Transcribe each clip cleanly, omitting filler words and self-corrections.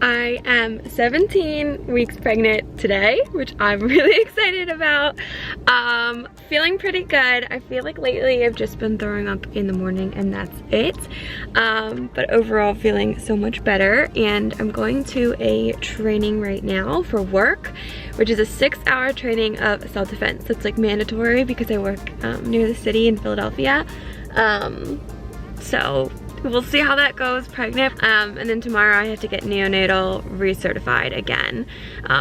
I am 17 weeks pregnant today, which I'm really excited about. Feeling pretty good. I feel like lately I've just been throwing up in the morning and that's it. But overall feeling so much better, and I'm going to a training right now for work, which is a 6-hour training of self-defense. That's like mandatory because I work near the city in Philadelphia. So we'll see how that goes, pregnant. And then tomorrow I have to get neonatal recertified again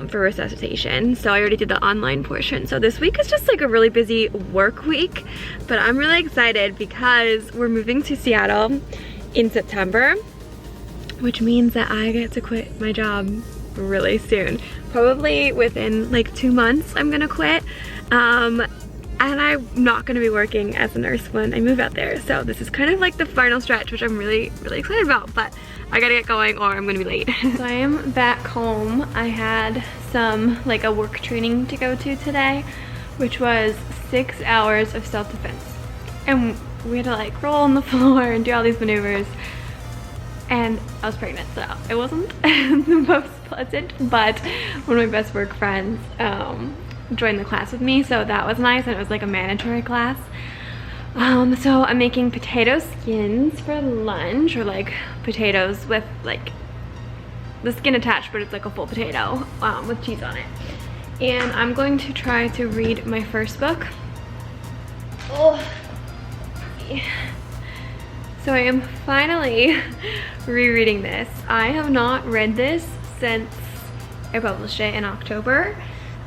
for resuscitation. So I already did the online portion. So this week is just like a really busy work week, but I'm really excited because we're moving to Seattle in September, which means that I get to quit my job really soon. Probably within like 2 months I'm gonna quit. And I'm not gonna be working as a nurse when I move out there. So this is kind of like the final stretch, which I'm really excited about, but I gotta get going or I'm gonna be late. So I am back home. I had like a work training to go to today, which was 6 hours of self-defense. And we had to like roll on the floor and do all these maneuvers. And I was pregnant, so it wasn't the most pleasant, but one of my best work friends joined the class with me, so that was nice, and it was like a mandatory class. So I'm making potato skins for lunch, or like potatoes with like the skin attached, but it's like a full potato with cheese on it. And I'm going to try to read my first book. Oh. So I am finally rereading this. I have not read this since I published it in October.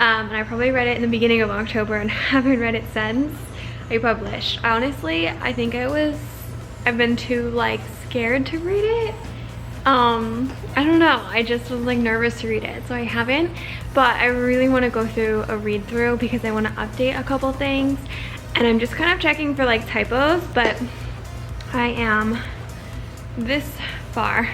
And I probably read it in the beginning of October and haven't read it since I published. Honestly, I think I've been too like scared to read it. I don't know, I just was like nervous to read it, so I haven't. But I really want to go through a read through because I want to update a couple things. And I'm just kind of checking for like typos, but I am this far.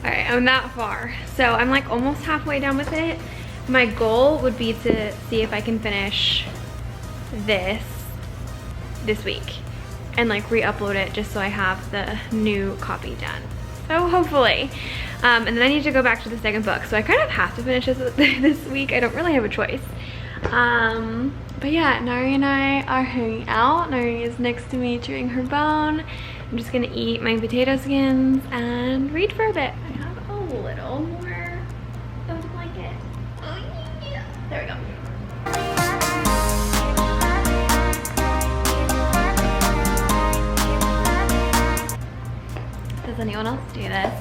Alright, I'm that far. So I'm like almost halfway done with it. My goal would be to see if I can finish this week and like re-upload it just so I have the new copy done. So hopefully. And then I need to go back to the second book. So I kind of have to finish this week. I don't really have a choice. But yeah, Nari and I are hanging out. Nari is next to me chewing her bone. I'm just gonna eat my potato skins and read for a bit. I have a little more of the blanket. Oh yeah, there we go. Does anyone else do this?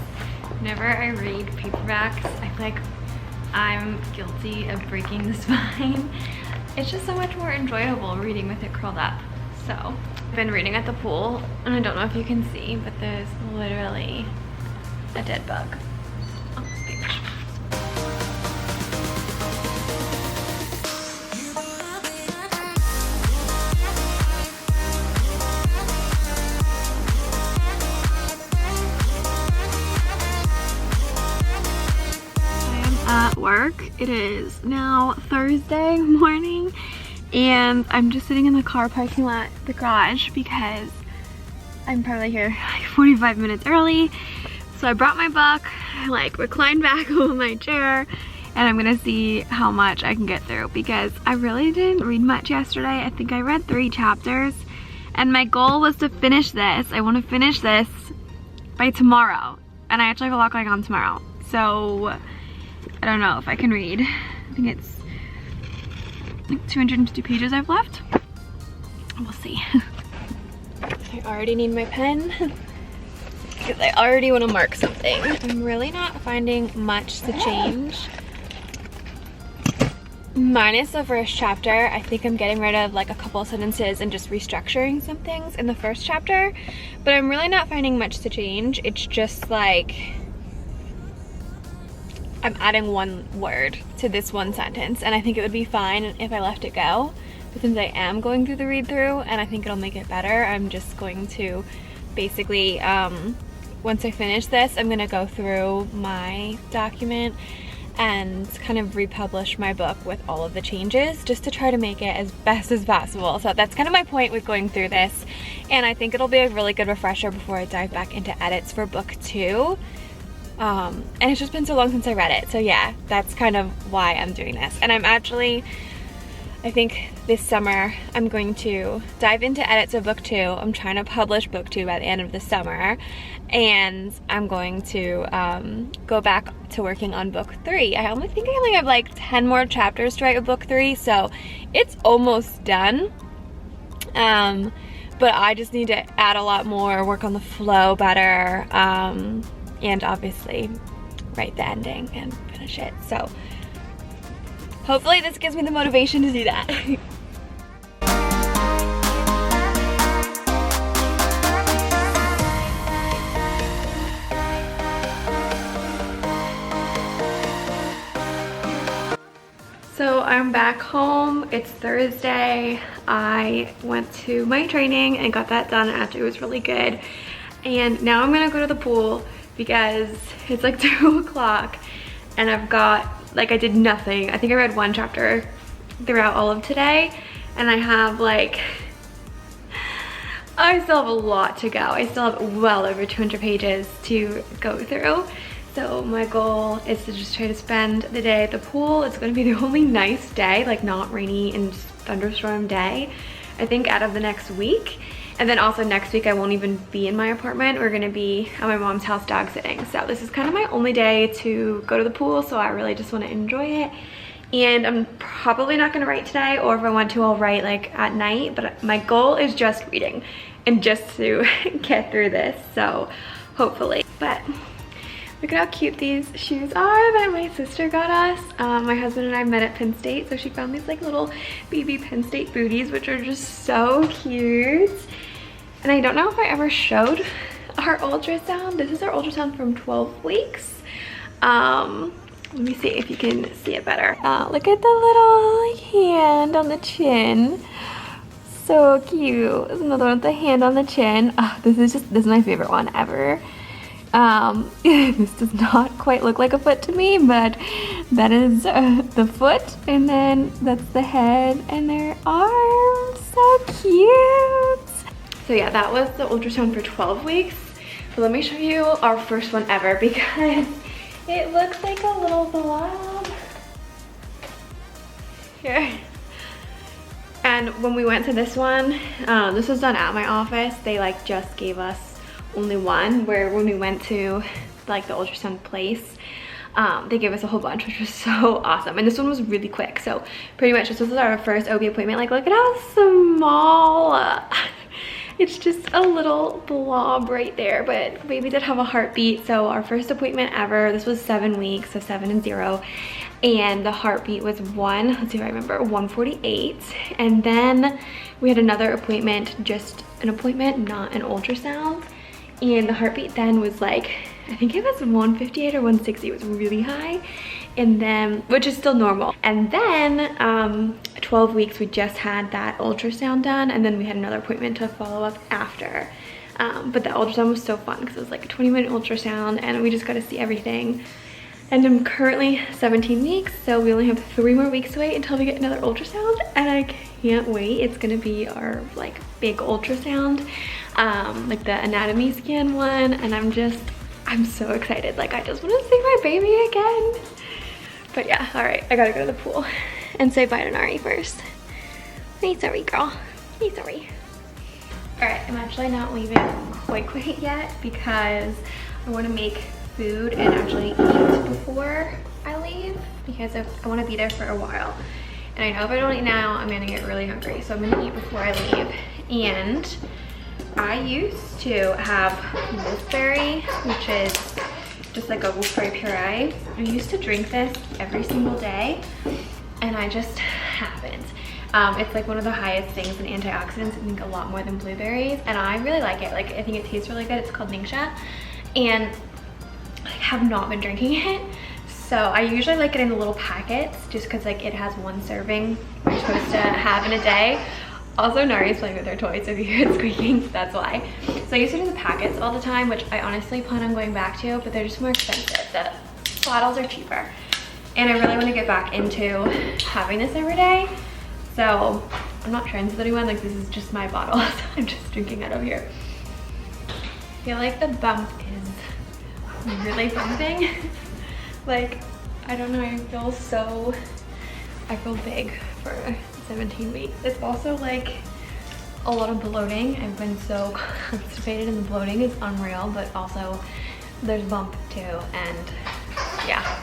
Whenever I read paperbacks, I feel like I'm guilty of breaking the spine. It's just so much more enjoyable reading with it curled up. So, I've been reading at the pool, and I don't know if you can see, but there's literally a dead bug on this page. At work. It is now Thursday morning and I'm just sitting in the car parking lot, the garage, because I'm probably here like 45 minutes early. So I brought my book, I like reclined back on my chair, and I'm gonna see how much I can get through because I really didn't read much yesterday. I think I read 3 chapters and my goal was to finish this. I want to finish this by tomorrow, and I actually have a lot going on tomorrow. So I don't know if I can read. I think it's like 250 pages I've left. We'll see. I already need my pen because I already want to mark something. I'm really not finding much to change. Minus the first chapter, I think I'm getting rid of like a couple of sentences and just restructuring some things in the first chapter. But I'm really not finding much to change. It's just like I'm adding 1 word to this 1 sentence, and I think it would be fine if I left it go. But since I am going through the read through and I think it'll make it better, I'm just going to basically, once I finish this, I'm gonna go through my document and kind of republish my book with all of the changes just to try to make it as best as possible. So that's kind of my point with going through this, and I think it'll be a really good refresher before I dive back into edits for book 2. And it's just been so long since I read it. So yeah, that's kind of why I'm doing this. And I'm actually, I think this summer I'm going to dive into edits of book 2. I'm trying to publish book 2 by the end of the summer, and I'm going to go back to working on book 3. I think I only have like 10 more chapters to write with book 3, so it's almost done. But I just need to add a lot more, work on the flow better, and obviously write the ending and finish it. So hopefully this gives me the motivation to do that. So I'm back home. It's Thursday. I went to my training and got that done after. It was really good. And now I'm gonna go to the pool because it's like 2 o'clock and I've got, like, I did nothing. I think I read 1 chapter throughout all of today, and I have like, I still have a lot to go. I still have well over 200 pages to go through. So my goal is to just try to spend the day at the pool. It's gonna be the only nice day, like not rainy and thunderstorm day, I think, out of the next week. And then also next week I won't even be in my apartment. We're gonna be at my mom's house dog sitting. So this is kind of my only day to go to the pool, so I really just wanna enjoy it. And I'm probably not gonna write today, or if I want to, I'll write like at night, but my goal is just reading and just to get through this, so hopefully. But look at how cute these shoes are that my sister got us. My husband and I met at Penn State, so she found these like little baby Penn State booties, which are just so cute. And I don't know if I ever showed our ultrasound. This is our ultrasound from 12 weeks. Let me see if you can see it better. Look at the little hand on the chin. So cute. There's another one with the hand on the chin. Oh, this is my favorite one ever. This does not quite look like a foot to me, but that is the foot, and then that's the head and their arms. So cute. So yeah, that was the ultrasound for 12 weeks. But let me show you our first one ever, because it looks like a little blob. Here. And when we went to this one, this was done at my office. They like just gave us only one, where when we went to like the ultrasound place, they gave us a whole bunch, which was so awesome. And this one was really quick. So pretty much this was our first OB appointment. Like, look at how small. It's just a little blob right there, but baby did have a heartbeat. So our first appointment ever, this was 7 weeks, so 7 and 0. And the heartbeat was let's see if I remember, 148. And then we had another appointment, just an appointment, not an ultrasound. And the heartbeat then was like, I think it was 158 or 160, it was really high. And then, which is still normal. And then 12 weeks, we just had that ultrasound done, and then we had another appointment to follow up after. But the ultrasound was so fun because it was like a 20-minute ultrasound, and we just got to see everything. And I'm currently 17 weeks, so we only have 3 more weeks to wait until we get another ultrasound, and I can't wait. It's gonna be our like big ultrasound, like the anatomy scan one, and I'm so excited. Like, I just want to see my baby again. But yeah, all right, I gotta go to the pool and say bye to Nari first. Hey, sorry girl, hey, sorry. All right, I'm actually not leaving quite yet because I want to make food and actually eat before I leave, because I want to be there for a while. And I know if I don't eat now, I'm gonna get really hungry. So I'm gonna eat before I leave. And I used to have wolfberry, which is just like a wolfberry puree. I used to drink this every single day, and I just haven't. It's like one of the highest things in antioxidants, I think a lot more than blueberries, and I really like it. Like, I think it tastes really good. It's called Ningxia, and I have not been drinking it. So I usually like it in the little packets, just because like it has 1 serving you're supposed to have in a day. Also, Nari's playing with her toys, so if you hear it squeaking, that's why. So I used to do the packets all the time, which I honestly plan on going back to, but they're just more expensive. The bottles are cheaper. And I really want to get back into having this every day. So I'm not trans with anyone, like this is just my bottle, so I'm just drinking out of here. I feel like the bump is really bumping. Like, I don't know, I feel big for 17 weeks. It's also like a lot of bloating. I've been so constipated and the bloating is unreal, but also there's bump too, and yeah.